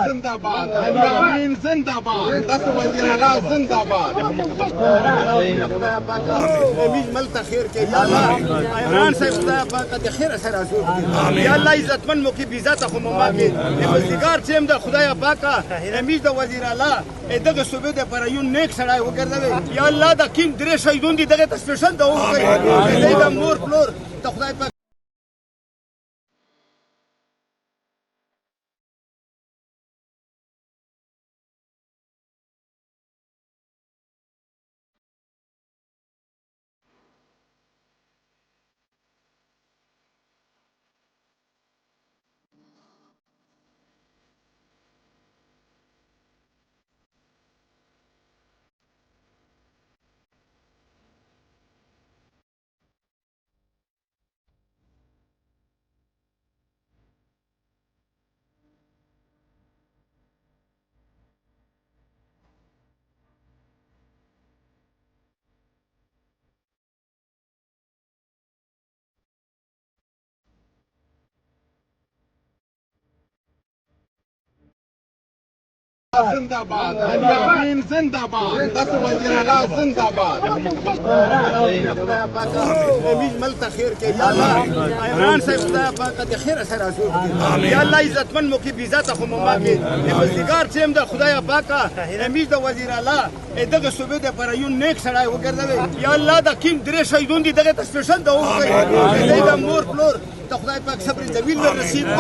زنداباد امین زنداباد تاسو وزیر اعلی زنداباد امین ملک خیر کې یا الله عمران صاحب خدای پاک د خیر سره رسول یا الله عزتمن مو کې عزت خو مو ما کې مزدګار چې د خدای پاک امین د وزیر اعلی دغه صوبې د پر یو نیک سړی وګرځوي یا الله د کیم درې شهیدون دي دغه سپیشل د وګړي د مور فلور د خدای پاک زنداباد امین زنداباد تاسو وزیر اعلی زنداباد امین ملک خیر کې یا الله عمران صاحب خدای پاک د خیر سره رسول یا الله عزتمن مو کې عزت خو مو ما کې مزدګار چې د خدای پاک امین د وزیر اعلی دغه صوبې د پر یو نیک سړی وګرځوي یا الله د کیم درې شهیدون دي دغه سپیشل د وګړي د مور فلور د خدای پاک صبر جمیل ور نصیب کو